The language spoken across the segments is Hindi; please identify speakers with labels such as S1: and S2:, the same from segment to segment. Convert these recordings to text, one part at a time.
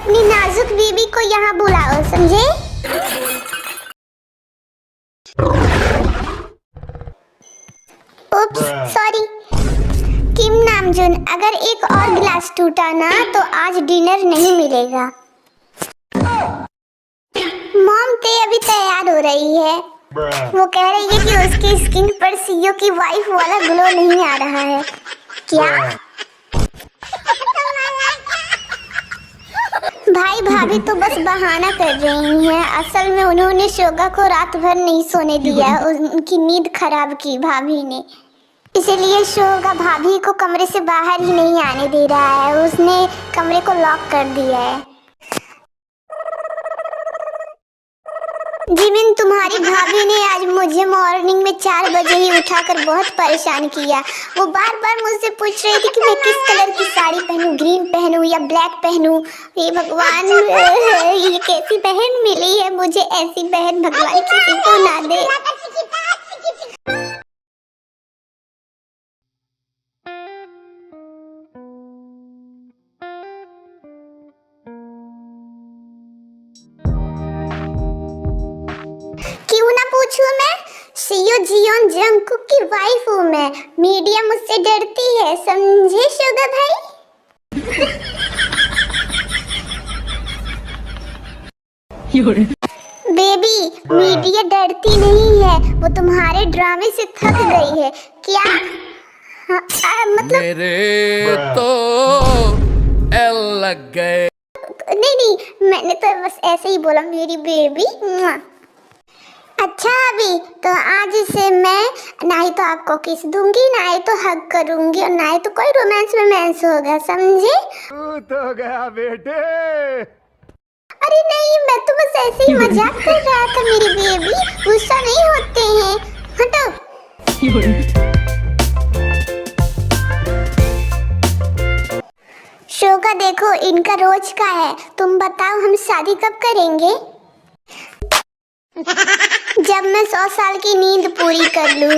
S1: अपनी नाजुक बीबी को यहाँ बुलाओ, समझे? उप्स, सॉरी। किम नामजून, अगर एक और गिलास टूटा ना तो आज डिनर नहीं मिलेगा। मॉम ते अभी तैयार हो रही है। वो कह रही है कि उसकी स्किन पर सीईओ की वाइफ वाला ग्लो नहीं आ रहा है। क्या? भाई भाभी तो बस बहाना कर रही हैं। असल में उन्होंने शोगा को रात भर नहीं सोने दिया, उनकी नींद खराब की भाभी ने। इसीलिए शोगा भाभी को कमरे से बाहर ही नहीं आने दे रहा है, उसने कमरे को लॉक कर दिया है। जिमिन, तुम्हारी भाभी ने आज मुझे मॉर्निंग में 4 बजे ही उठाकर बहुत परेशान किया। वो बार बार मुझसे पूछ रही थी कि मैं किस कलर की साड़ी पहनूं, ग्रीन पहनूं या ब्लैक पहनूं। ये भगवान, ये कैसी बहन मिली है मुझे, ऐसी बहन भगवान किसी को ना दे। क्यों ना पूछूं मैं? सीईओ जियोन जंगकुक की वाइफ हूँ मैं। मीडिया मुझसे डरती है, समझे शोगा भाई? बेबी, मीडिया डरती नहीं है, वो तुम्हारे ड्रामे से थक गई है। क्या? मतलब
S2: मेरे तो एल लग गए।
S1: नहीं, मैंने तो बस ऐसे ही बोला, मेरी बेबी। अच्छा अभी तो आज से मैं ना ही तो आपको किस दूंगी, ना ही तो हग करूंगी, और ना ही तो कोई रोमांस होगा, समझे?
S3: तो गया बेटे।
S1: अरे नहीं, मैं तो बस ऐसे ही मजाक कर रहा था मेरी बेबी, गुस्सा नहीं होते हैं। हटो। शोगा देखो, इनका रोज का है। तुम बताओ हम शादी कब करेंगे? जब मैं 100 साल की नींद पूरी कर लूं।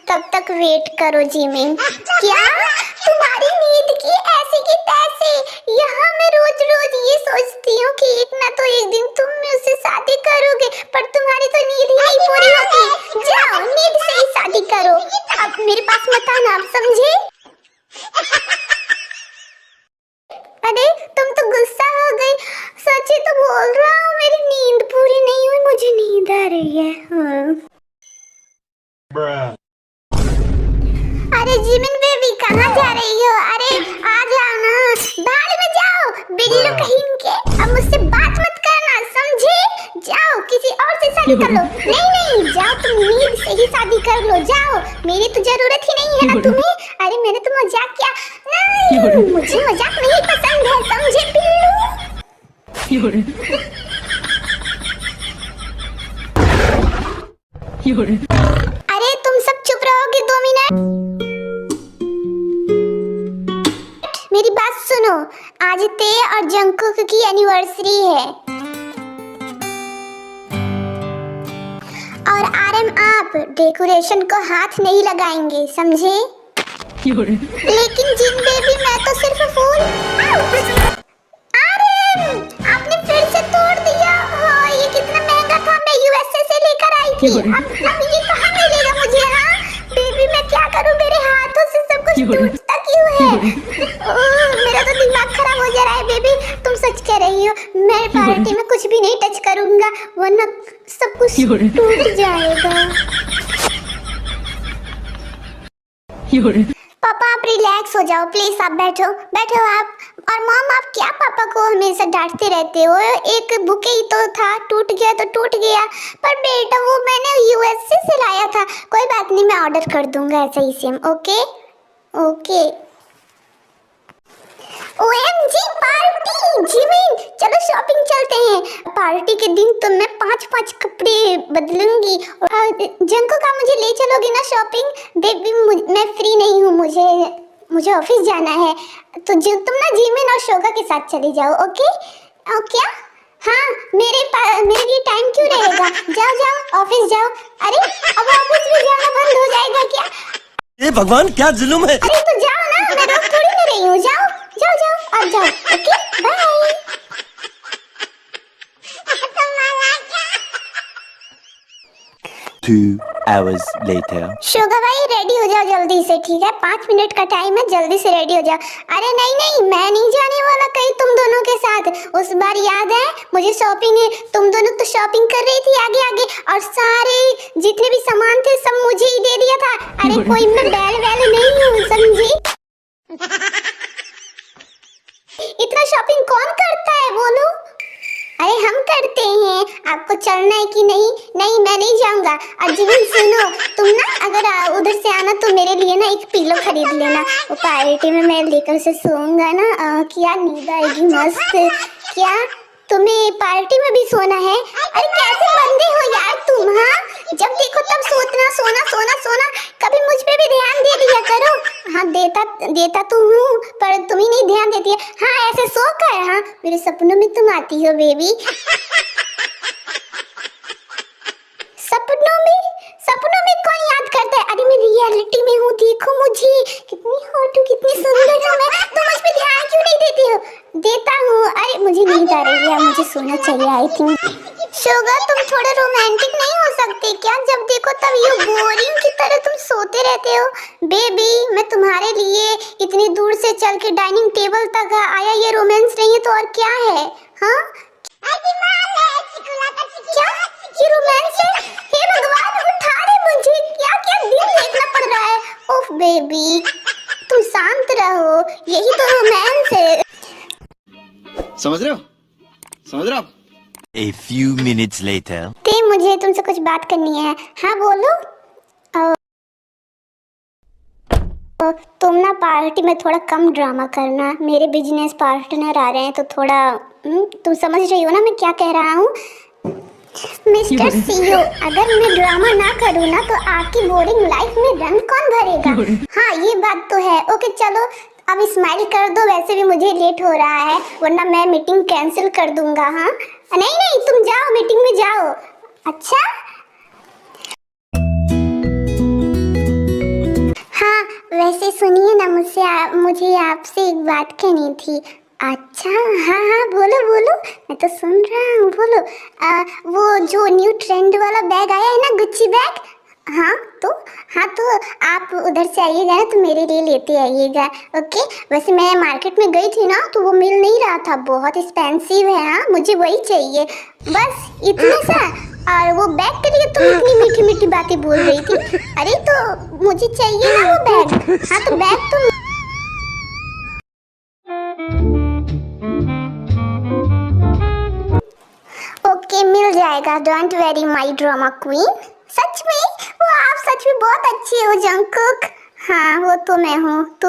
S1: तब तक वेट करो जिमिन। क्या? तुम्हारी नींद की ऐसी की तैसी? यहाँ मैं रोज रोज ये सोचती हूँ कि एक ना तो एक दिन तुम मुझसे शादी करोगे, पर तुम्हारी तो नींद ही नहीं पूरी होती। जाओ नींद से ही शादी करो, अब मेरे पास मत आना, आप समझे? अरे तुम तो गुस्सा हो गई। सच्ची तो बोल रहा हूँ, मेरी नींद पूरी नहीं हुई, मुझे नींद आ रही है। अरे जिमिन बेबी, कहाँ जा रही हो? अरे आ जाओ ना, भाड़ में जाओ बिल्लू कहीं के। अब मुझसे बात मत करना, समझे? जाओ किसी और से शादी कर लो। नहीं, जाओ तुम नींद से ही शादी कर लो, जाओ। मेरी तो जरूरत ही नहीं है ना तुम्हें। अरे मैंने तो मजाक किया। नहीं, मुझे मजाक नहीं पसंद है, समझे बिल्लू? अरे तुम सब चुप रहोगे 2 मिनट? मेरी बात सुनो, आज ते और जंगकुक की एनिवर्सरी है, और आरएम आप डेकोरेशन को हाथ नहीं लगाएंगे, समझे? लेकिन जिन बेबी, मैं तो सिर्फ फूल। आरएम, आपने फिर से तोड़ दिया। हाँ, ये कितना महंगा था, मैं यूएसए से लेकर आई थी। अब ये कहाँ मिलेगा मुझे? हाँ बेबी, मैं क्या करूँ, मेरे हाथों से सब कुछ टूटता क्यों है? मेरा तो दिमाग खराब हो जा रहा है बेबी। तुम सच कह रही हो? मैं पार्टी में कुछ भी नहीं टच करूंगा, वरना सब कुछ टूट जाएगा। पापा आप रिलैक्स हो जाओ प्लीज, आप बैठो आप। और मॉम, आप क्या पापा को हमेशा डांटते रहते हो? एक बुके ही तो था, टूट गया तो टूट गया। पर बेटा वो मैंने यूएसए से लाया था। कोई बात नहीं, मैं ऑर्डर कर दूंगा ऐसा ही same. Okay. OMG party! Jimin, चलो शॉपिंग चलते हैं। पार्टी के दिन तो मैं 5-5 कपड़े बदलूंगी। जंगकुक का मुझे ले चलोगे ना शॉपिंग? बेबी मैं फ्री नहीं हूँ, मुझे ऑफिस जाना है, तो तुम ना जिमिन और शोगा के साथ चले जाओ। ओके? क्या? हाँ, मेरे लिए टाइम क्यों रहेगा? जाओ ऑफिस जाओ। अरे अब ऑफिस भी जाना बंद हो जाएगा क्या?
S4: ये भगवान क्या जुल्म है।
S1: अरे तो जाओ ना, मैं रोक थोड़ी ना रही हूँ, जाओ जाओ जाओ अब जाओ। Okay bye.
S4: 2 hours later.
S1: शोगा भाई रेडी हो जाओ जल्दी से, ठीक है? 5 मिनट का टाइम है, जल्दी से रेडी हो जाओ। अरे नहीं नहीं, मैं नहीं जाने वाला कहीं तुम दोनों के साथ। उस बार याद है मुझे शॉपिंग है, तुम दोनों तो शॉपिंग कर रही थी आगे आगे, और सारे जितने भी सामान थे सब मुझे ही दे दिया था। अरे कोई मैं बैल वैल नहीं हूँ, समझी? इतना शॉपिंग कौन करता है बोलो? अरे हम करते हैं। आपको चलना है कि नहीं? नहीं मैं नहीं जाऊंगा। और जीवन सुनो, तुम ना अगर उधर से आना तो मेरे लिए ना एक पिलो खरीद लेना। वो पार्टी में मैं लेकर उसे सोऊंगा ना, क्या नींद आएगी मस्त। क्या तुम्हें पार्टी में भी सोना है? अरे कैसे बंदे हो यार तुम, हाँ? जब देखो तब सोना सोना सोना सोना, कभी मुझ पे भी ध्यान दे दिया करो। हाँ देता तो हूँ, पर तुम ही नहीं ध्यान देती है। हाँ ऐसे सो कर, हाँ मेरे सपनों में तुम आती हो बेबी। सपनों में कौन याद करता है? अरे मैं रियलिटी में हूँ, देखो मुझे कितनी हॉट हूँ, कितनी सुंदर हूँ मैं। तुम मुझ पे ध्यान क्यों नहीं देती हो? देता हूँ। अरे मुझे नींद आ रही है, मुझे सोना चाहिए आई थिंक। शोगा तुम थोड़े रोमांटिक नहीं हो सकते क्या? जब देखो तब ये बोरिंग की तरह तुम सोते रहते हो। बेबी मैं तुम्हारे लिए इतनी दूर से चल के डाइनिंग टेबल तक आया, ये रोमांस नहीं है तो और क्या है? हाँ क्या ये रोमांस है? हे भगवान उठा रहे मुझे, क्या क्या दिन देखना पड़ रहा है। ओह बेबी तुम शांत रहो, यही तो रोमांस है।
S5: समझ रहे हो? समझ रहे हो?
S4: A few minutes later.
S1: ते मुझे तुमसे कुछ बात करनी है। हाँ बोलो। तुम ना पार्टी में थोड़ा कम ड्रामा करना, मेरे बिजनेस पार्टनर आ रहे हैं तो थोड़ा तुम समझ रही हो ना मैं क्या कह रहा हूँ? मिस्टर सीईओ, अगर मैं ड्रामा ना करूँ ना तो आपकी बोरिंग लाइफ में रन कौन भरेगा? हाँ ये बात तो है। ओके चलो अब स्माइल कर दो, वैसे भी मुझे लेट हो रहा है वरना मैं मीटिंग कैंसिल कर दूंगा। हाँ नहीं नहीं तुम जाओ मीटिंग में जाओ। अच्छा हाँ वैसे सुनिए ना, मुझे आपसे एक बात कहनी थी। अच्छा हाँ हाँ बोलो बोलो, मैं तो सुन रहा हूँ बोलो। वो जो न्यू ट्रेंड वाला बैग आया है ना, गुच्ची बैग, हाँ तो आप उधर से आइएगा ना तो मेरे लिए लेते आइएगा। ओके वैसे मैं मार्केट में गई थी ना तो वो मिल नहीं रहा था, बहुत एक्सपेंसिव है। हाँ मुझे वही चाहिए बस इतना सा। और वो बैग के लिए तुम इतनी मीठी मीठी बातें बोल रही थी। अरे तो मुझे चाहिए ना वो बैग। हाँ तो बैग तुम ओके मिल जाएगा, don't worry my drama queen. सच में वो आप सच में बहुत अच्छी हो जंगकुक। हाँ वो तो मैं हूँ। तो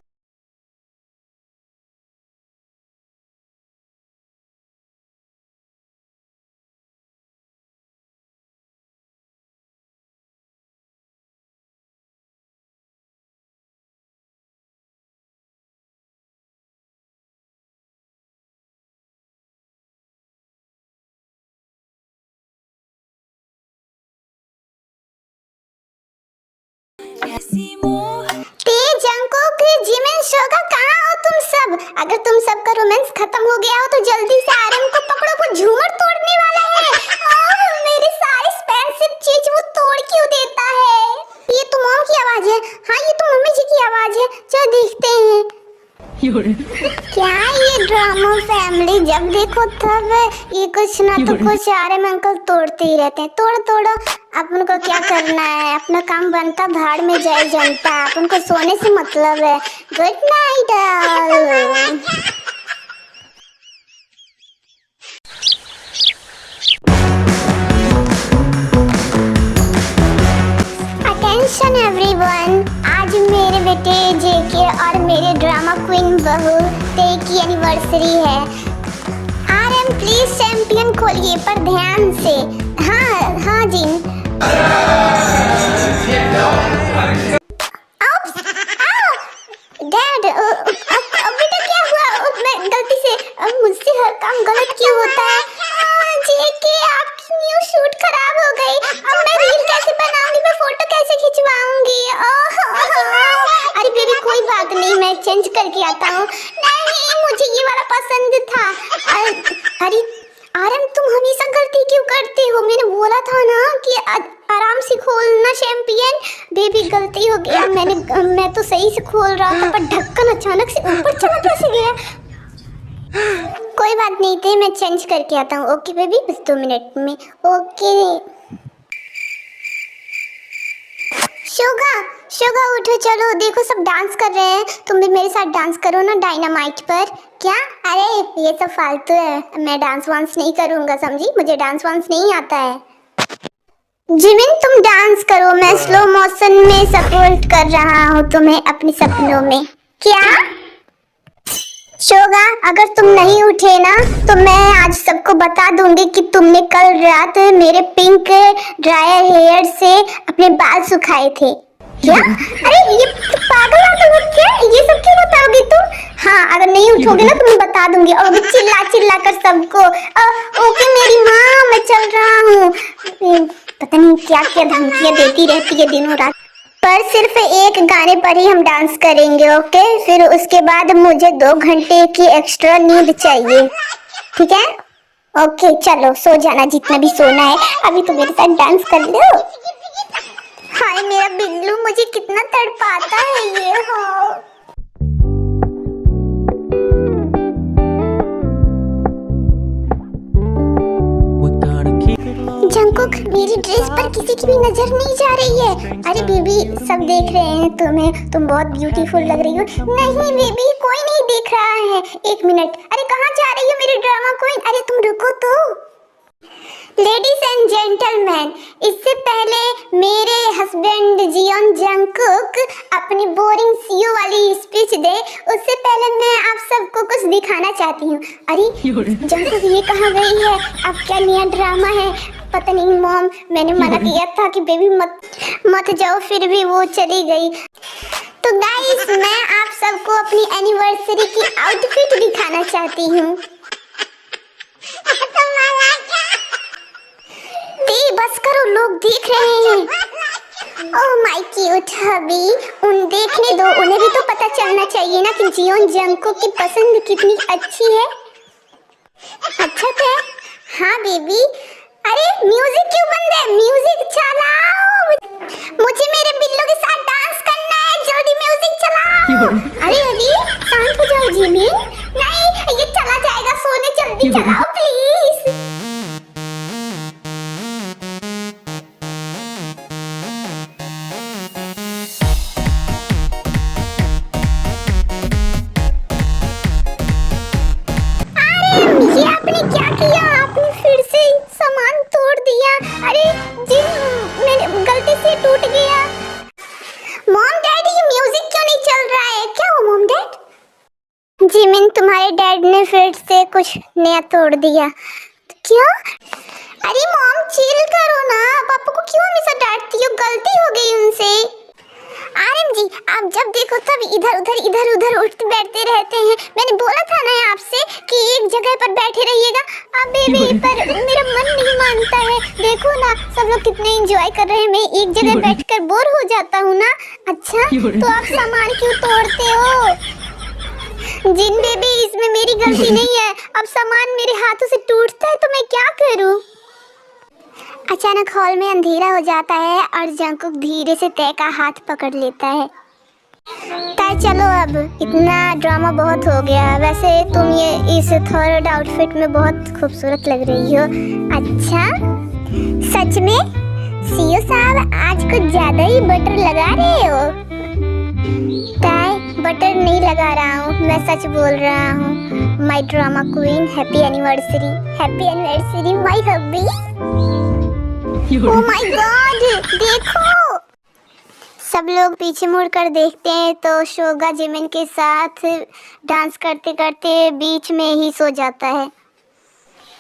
S1: जंगकुक जिमिन शोगा कहाँ हो तुम सब? अगर तुम सबका रोमांस खत्म हो गया हो तो जल्दी से आरएम को पकड़ो, वो झूमर तोड़ने वाला है। मेरे सारे एक्सपेंसिव चीज वो तोड़ क्यों देता है? ये तो मॉम की आवाज है। हाँ ये तो मम्मी जी की आवाज है। चलो देखते हैं क्या ये ड्रामा फैमिली, जब देखो तब ये कुछ ना तो कुछ आरएम अंकल तोड़ते ही रहते हैं। तोड़ो अपन को क्या करना है, अपना काम बनता भाड़ में जाए जनता, अपन को सोने से मतलब है। Good night all. Attention everyone, आज मेरे बेटे जेके और मेरे ड्रामा क्वीन बहू ते की एनिवर्सरी है। आरएम प्लीज चैंपियन खोलिए पर ध्यान से। हाँ जी। डैड बेटा क्या हुआ? मैं गलती से मुझसे हर काम गलत क्यों होता है? जेके आपकी न्यू शूट खराब हो गई, अब मैं रील कैसे बनाऊंगी, मैं फोटो कैसे खिंचवाऊंगी? अरे बेबी कोई बात नहीं, मैं चेंज करके आता हूँ। नहीं, मुझे ये वाला पसंद था। अरे आरम, तुम हमेशा गलती क्यों करते हो? मैंने बोला था ना कि आराम से खोलना चैंपियन। बेबी गलती हो गया, मैं तो सही से खोल रहा था पर ढक्कन अचानक से ऊपर चला कैसे गया? कोई बात नहीं थे, मैं चेंज करके आता हूँ। ओके बेबी, बस 2 मिनट में। ओके शोगा उठो, चलो देखो सब डांस कर रहे हैं, तुम भी मेरे साथ डांस करो ना डायनामाइट पर। क्या? अरे ये सब फालतू है, मैं डांस वांस नहीं करूँगा, समझी? मुझे डांस वांस नहीं आता है। जिमिन तुम डांस करो, मैं स्लो मोशन में सपोर्ट कर रहा हूँ तुम्हें अपने सपनों में। क्या? शोगा, अगर तुम नहीं उठे ना तो मैं आज सबको बता दूंगी कि तुमने कल रात मेरे पिंक ड्रायर हेयर से अपने बाल सुखाए थे। क्या? अरे ये पागल हो क्या? ये सब क्यों बताओगे तुम? हाँ, अगर नहीं उठोगे ना तो मैं बता दूंगी, और भी चिल्ला कर सबको। ओके मेरी माँ, मैं चल रहा हूँ। पता नहीं क्या क्या धमकियाँ देती रहती है दिनों रात। पर सिर्फ एक गाने पर ही हम डांस करेंगे, ओके? फिर उसके बाद मुझे 2 घंटे की एक्स्ट्रा नींद चाहिए, ठीक है? ओके चलो सो जाना, जितना भी सोना है। अभी तो मेरे साथ डांस कर लो। हाय मेरा बिल्लू, मुझे कितना तड़पाता है ये। हाँ जंकुक, मेरी ड्रेस पर किसी की भी नजर नहीं जा रही है। अरे बेबी, सब देख रहे हैं तुम्हें, तुम बहुत ब्यूटीफुल लग रही हो। नहीं बेबी, कोई नहीं देख रहा है। 1 मिनट। अरे कहाँ जा रही हो मेरी ड्रामा क्वीन? अरे तुम रुको तो। लेडीज एंड जेंटलमैन, इससे पहले मेरे हस्बैंड जियोन जंकुक अपनी बोरिंग सीओ वाली स्पीच दे, उससे पहले मैं आप सबको कुछ दिखाना चाहती हूँ। अरे जंकुक, ये कहाँ गई है? अब क्या नया ड्रामा है? पता नहीं मॉम, मैंने मना किया था कि बेबी मत जाओ, फिर भी वो चली गई। तो गाइस, मैं आप सबको अपनी एनिवर्सरी की आउटफिट दिखाना चाहती हूँ। बस करो, लोग देख रहे हैं। ओह माय क्यूट हबी, उन देखने दो, उन्हें भी तो पता चलना चाहिए ना कि जियोन जंकुक की पसंद कितनी अच्छी है। अच्छा था? हाँ बेबी। अरे म्यूजिक क्यों बंद है? म्यूजिक चलाओ, मुझे मेरे बिल्लो के साथ डांस करना है, जल्दी म्यूजिक चलाओ। अरे शांत हो जाओ जिमिन। नहीं, ये चला जाएगा सोने, जल्दी चलाओ प्लीज। ये आपने क्या किया? आपने फिर से सामान तोड़ दिया। अरे जी, मैंने गलती से टूट गया। मॉम डैडी, ये म्यूजिक क्यों नहीं चल रहा है? क्या हुआ मॉम डैड? जिमिन, तुम्हारे डैड ने फिर से कुछ नया तोड़ दिया। क्या? अरे मॉम चिल करो ना, पापा को क्यों हमेशा डांटती हो? गलती हो गई उनसे। आरएम जी, आप जब देखो तब इधर उधर उठते बैठते रहते हैं। मैंने बोला था ना आपसे कि एक जगह पर बैठे रहिएगा। अब बेबी, पर मेरा मन नहीं मानता है। देखो ना, सब लोग कितने एंजॉय कर रहे हैं, मैं एक जगह बैठकर बोर हो जाता हूँ ना। अच्छा, तो आप सामान क्यों तोड़ते हो? जिन बेबी, इसमें मेरी गलती नहीं है। अब सामान मेरे हाथों से टूटता है तो मैं क्या करूँ? अचानक हॉल में अंधेरा हो जाता है और जंकुक धीरे से तय का हाथ पकड़ लेता है। तय, चलो अब इतना ड्रामा बहुत हो गया। वैसे तुम ये इस थर्ड आउटफिट में बहुत खूबसूरत लग रही हो। अच्छा सच में? सीओ साहब, आज कुछ ज्यादा ही बटर लगा रहे हो। तय, बटर नहीं लगा रहा हूँ, मैं सच बोल रहा हूँ। My drama queen, happy anniversary my hubby. Oh my god, देखो। सब लोग पीछे मुड़कर देखते हैं तो शोगा जिमिन के साथ डांस करते करते बीच में ही सो जाता है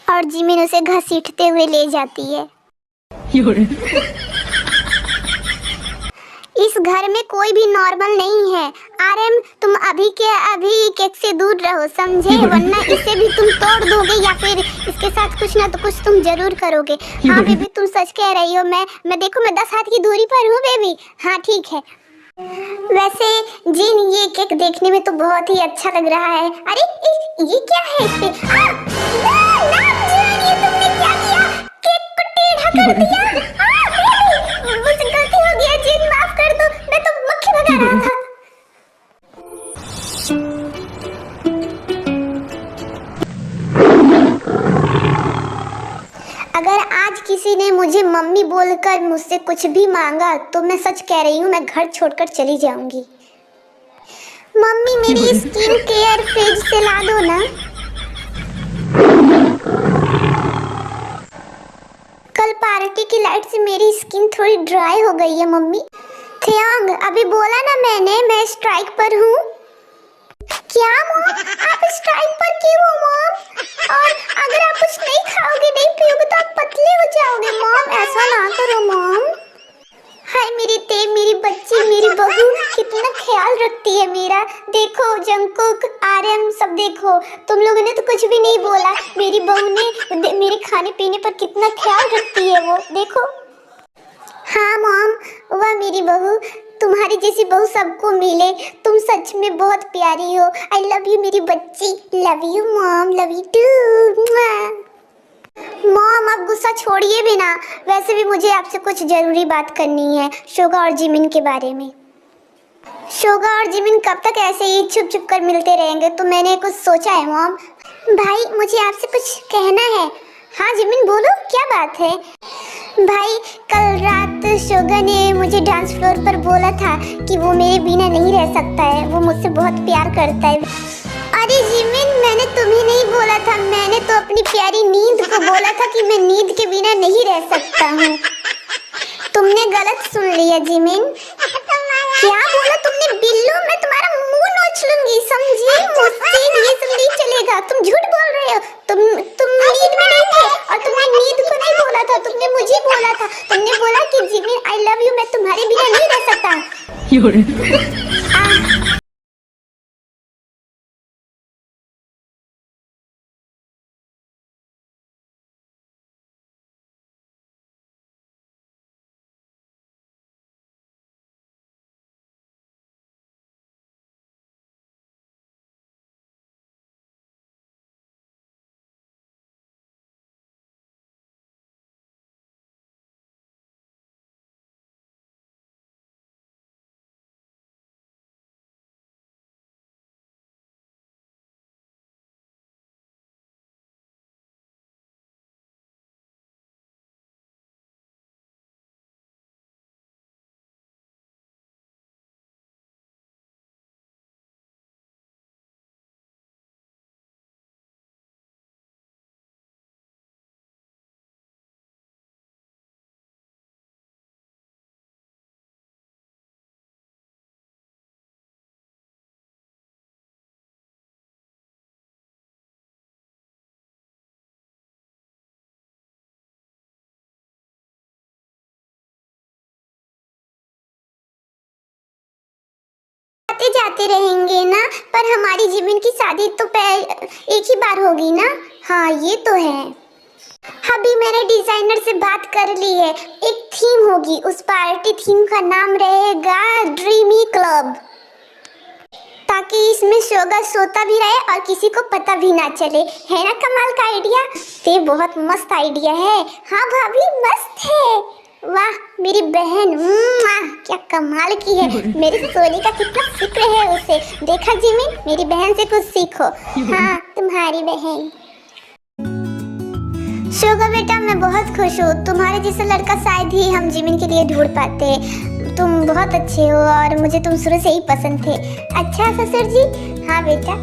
S1: और जिमिन उसे घसीटते हुए ले जाती है। इस घर में कोई भी नॉर्मल नहीं है। आरएम, तुम अभी के अभी केक से दूर रहो, समझे? वरना इसे भी तुम तोड़ दोगे या फिर इसके साथ कुछ ना तो कुछ तुम जरूर करोगे। हाँ बेबी, तुम सच कह रही हो। मैं देखो, मैं 10 हाथ की दूरी पर हूँ बेबी। हाँ ठीक है। वैसे जिन ये केक देखने में तो बहुत ही अच्छा लग रहा है। अरे ये क्या है इस पे? ना ना जिन, ये तुमने क्या किया? केक को टेढ़ा कर दिया। मुझसे गलती हो गया जिन, माफ कर दो, मैं तो मक्खी भगा रहा था। अगर आज किसी ने मुझे मम्मी बोलकर मुझसे कुछ भी मांगा तो मैं सच कह रही हूँ, मैं घर छोड़कर चली जाऊंगी। मम्मी मेरी स्किन केयर फ्रिज से ला दो ना। कल पार्टी की लाइट से मेरी स्किन थोड़ी ड्राई हो गई है मम्मी। थियांग, अभी बोला ना मैंने, मैं स्ट्राइक पर हूँ। क्या मॉम, आप स्ट्राइक पर क्यों हो मॉम? और अगर आप कुछ नहीं खाओगे, नहीं पियोगे तो आप पतले हो जाओगे मॉम, ऐसा ना करो मॉम। हाय मेरी बच्ची, मेरी बहू कितना ख्याल रखती है मेरा। देखो जंकुक, आर्यन सब देखो, तुम लोगों ने तो कुछ भी नहीं बोला। मेरी बहू ने मेरे खाने पीने पर कितना ख्याल रखती है वो, देखो। हाँ मॉम, वाह मेरी बहू, तुम्हारी जैसी बहू सबको मिले। तुम सच में बहुत प्यारी हो। आई लव यू मेरी बच्ची। Love you mom, love you too. Mom अब गुस्सा छोड़िए भी ना। वैसे भी मुझे आपसे कुछ जरूरी बात करनी है, शोगा और जिमिन के बारे में। शोगा और जिमिन कब तक ऐसे ही छुप छुप कर मिलते रहेंगे? तो मैंने कुछ सोचा है मॉम। भाई मुझे आपसे कुछ कहना है। हाँ जिमिन बोलो, क्या बात है? भाई कल रात शोगा ने मुझे डांस फ्लोर पर बोला था कि वो मेरे बिना नहीं रह सकता है, वो मुझसे बहुत प्यार करता है। अरे जिमिन, मैंने तुम्हें नहीं बोला था, मैंने तो अपनी प्यारी नींद को बोला था कि मैं नींद के बिना नहीं रह सकता हूँ। तुमने गलत सुन लिया जिमिन। क्या बोला तुमने बिल्लू? मैं तुम्हारा मुंह नोच लूंगी, समझी? मुझसे ये सब नहीं चलेगा, तुम झूठ बोल रहे हो। तुम नींद में नहीं थे और तुमने नींद को नहीं बोला था, तुमने मुझे बोला था। तुमने बोला कि जिमिन आई लव यू, मैं तुम्हारे बिना नहीं रह सकता। जाते रहेंगे ना, पर हमारी जिमिन की शादी तो एक ही बार होगी ना। हाँ ये तो है। अभी मैंने डिजाइनर से बात कर ली है, एक थीम होगी, उस पार्टी थीम का नाम रहेगा ड्रीमी क्लब, ताकि इसमें शोगा सोता भी रहे और किसी को पता भी ना चले। है ना कमाल का आइडिया? ये बहुत मस्त आइडिया है। हाँ भाभी मस्त है। वाह मेरी बहन, क्या कमाल की है। मेरी सोनी का कितना फिक्र है उसे। देखा जिमिन, मेरी बहन से कुछ सीखो। हाँ तुम्हारी बहन। शोगा बेटा मैं बहुत खुश हूँ, तुम्हारे जैसा लड़का शायद ही हम जिमिन के लिए ढूंढ पाते। तुम बहुत अच्छे हो और मुझे तुम शुरू से ही पसंद थे। अच्छा ससुर जी? हाँ बेटा।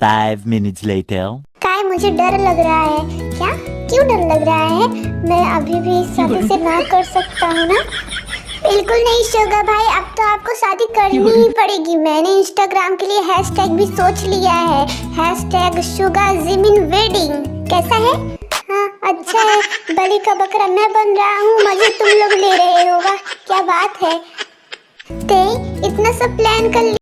S4: 5 minutes later.
S1: काय मुझे डर लग रहा है। क्या? क्यों डर लग रहा है? मैं अभी भी शादी से ना कर सकता हूँ ना? बिल्कुल नहीं शोगा भाई, अब तो आपको शादी करनी ही पड़ेगी। मैंने इंस्टाग्राम के लिए हैशटैग भी सोच लिया है, हैशटैग शोगा जिमिन वेडिंग। कैसा है? हाँ अच्छा है। बलि का बकरा मैं बन रहा हूँ, मजे तुम लोग ले रहे हो। वाह क्या बात है। ते इतना सब प्लान कर